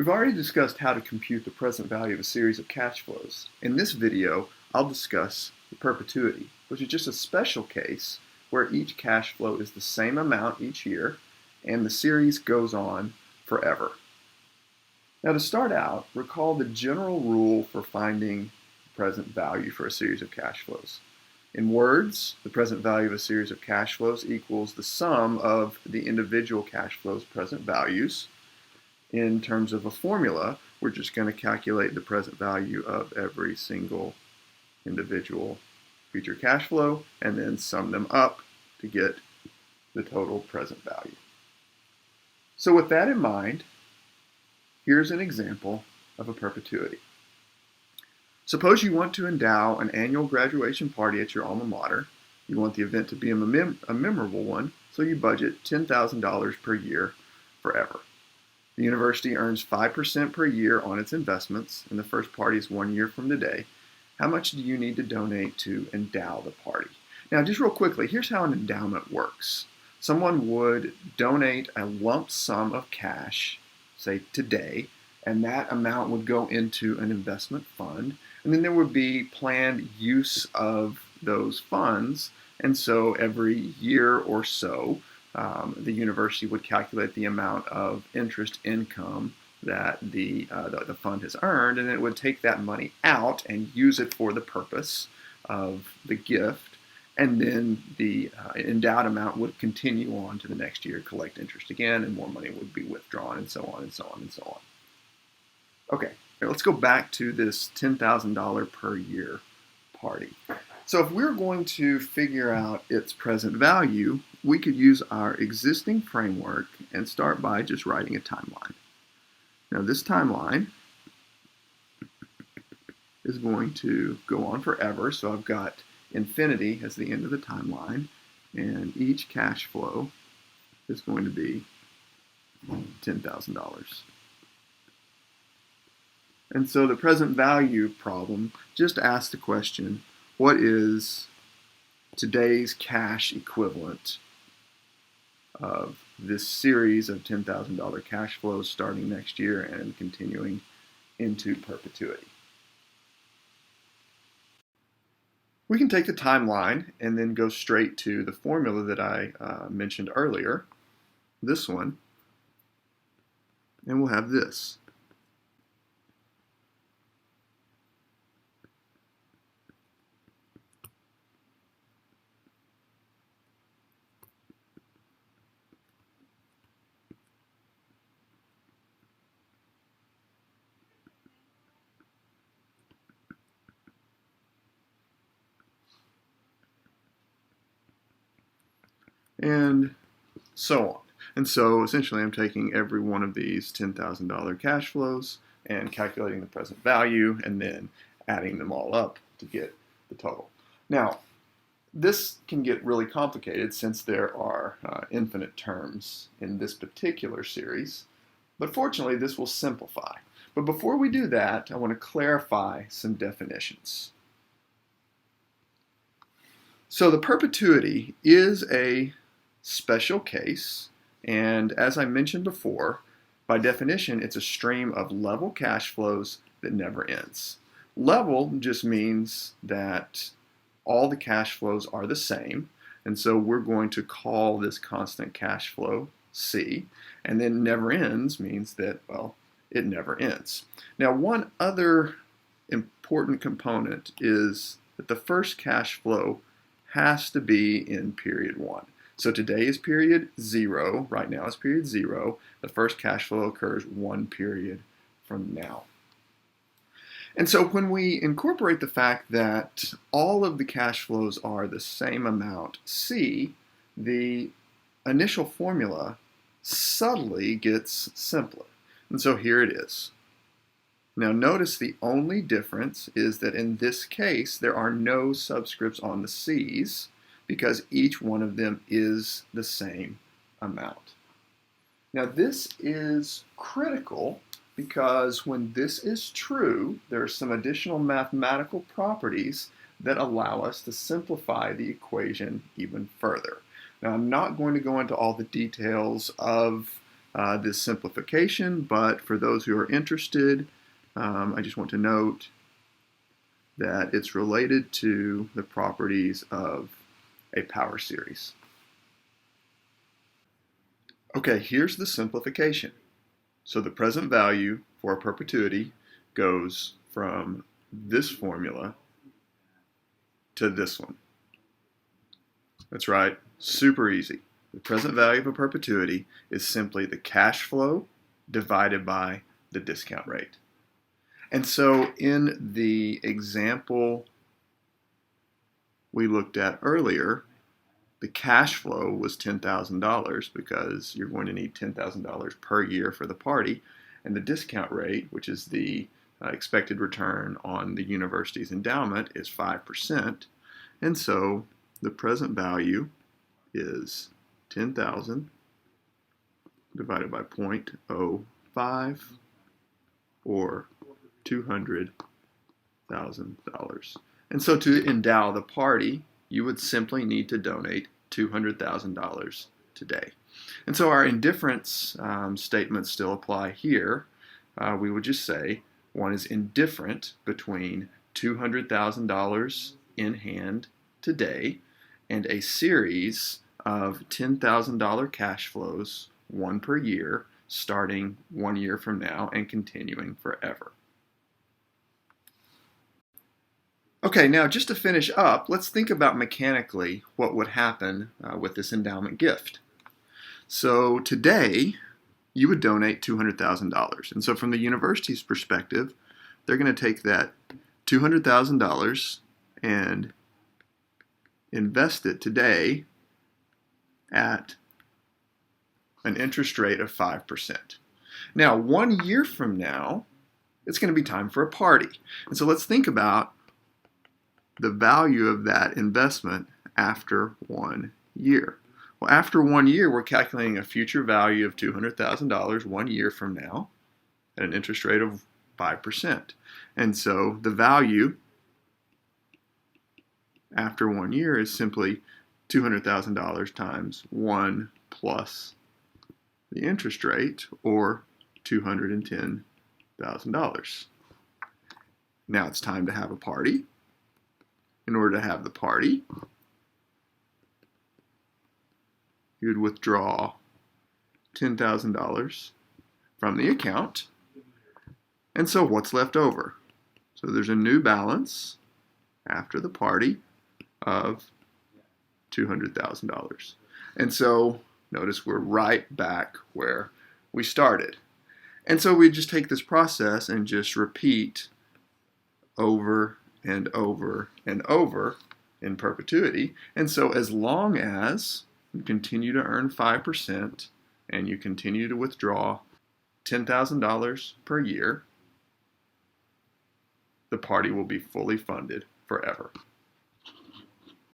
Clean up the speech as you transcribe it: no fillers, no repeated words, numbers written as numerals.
We've already discussed how to compute the present value of a series of cash flows. In this video, I'll discuss the perpetuity, which is just a special case where each cash flow is the same amount each year and the series goes on forever. Now to start out, recall the general rule for finding present value for a series of cash flows. In words, the present value of a series of cash flows equals the sum of the individual cash flows' present values. In terms of a formula, we're just going to calculate the present value of every single individual future cash flow and then sum them up to get the total present value. So with that in mind, here's an example of a perpetuity. Suppose you want to endow an annual graduation party at your alma mater. You want the event to be a memorable one, so you budget $10,000 per year forever. The university earns 5% per year on its investments, and the first party is 1 year from today. How much do you need to donate to endow the party? Now, just real quickly, here's how an endowment works. Someone would donate a lump sum of cash, say today, and that amount would go into an investment fund, and then there would be planned use of those funds, and so every year or so, the university would calculate the amount of interest income that the fund has earned, and it would take that money out and use it for the purpose of the gift, and then the endowed amount would continue on to the next year, collect interest again, and more money would be withdrawn, and so on and so on and so on. Okay, let's go back to this $10,000 per year party. So if we're going to figure out its present value, we could use our existing framework and start by just writing a timeline. Now this timeline is going to go on forever, so I've got infinity as the end of the timeline, and each cash flow is going to be $10,000. And so the present value problem just asks the question, what is today's cash equivalent of this series of $10,000 cash flows starting next year and continuing into perpetuity? We can take the timeline and then go straight to the formula that I mentioned earlier, this one, and we'll have this. And so on. And so essentially I'm taking every one of these $10,000 cash flows and calculating the present value and then adding them all up to get the total. Now, this can get really complicated since there are infinite terms in this particular series, but fortunately this will simplify. But before we do that, I want to clarify some definitions. So the perpetuity is a special case, and as I mentioned before, by definition, it's a stream of level cash flows that never ends. Level just means that all the cash flows are the same, and so we're going to call this constant cash flow C, and then never ends means that, well, it never ends. Now, one other important component is that the first cash flow has to be in period 1. So today is period 0, right now is period 0. The first cash flow occurs 1 period from now. And so when we incorporate the fact that all of the cash flows are the same amount C, the initial formula subtly gets simpler. And so here it is. Now notice the only difference is that in this case there are no subscripts on the C's, because each one of them is the same amount. Now this is critical because when this is true, there are some additional mathematical properties that allow us to simplify the equation even further. Now I'm not going to go into all the details of this simplification, but for those who are interested, I just want to note that it's related to the properties of a power series. Okay, here's the simplification. So the present value for perpetuity goes from this formula to this one. That's right, super easy. The present value of a perpetuity is simply the cash flow divided by the discount rate. And so in the example we looked at earlier, the cash flow was $10,000 because you're going to need $10,000 per year for the party, and the discount rate, which is the expected return on the university's endowment, is 5%. And so the present value is 10,000 divided by 0.05, or $200,000. And so to endow the party, you would simply need to donate $200,000 today. And so our indifference statements still apply here. We would just say one is indifferent between $200,000 in hand today and a series of $10,000 cash flows, one per year, starting 1 year from now and continuing forever. Okay, now just to finish up, let's think about mechanically what would happen with this endowment gift. So today, you would donate $200,000. And so from the university's perspective, they're going to take that $200,000 and invest it today at an interest rate of 5%. Now, 1 year from now, it's going to be time for a party. And so let's think about the value of that investment after 1 year. Well, after 1 year, we're calculating a future value of $200,000 1 year from now at an interest rate of 5%. And so the value after 1 year is simply $200,000 times 1 plus the interest rate, or $210,000. Now it's time to have a party. In order to have the party, you would withdraw $10,000 from the account. And so what's left over? So there's a new balance after the party of $200,000. And so notice we're right back where we started. And so we just take this process and just repeat over and over and over in perpetuity. And so as long as you continue to earn 5% and you continue to withdraw $10,000 per year, the party will be fully funded forever.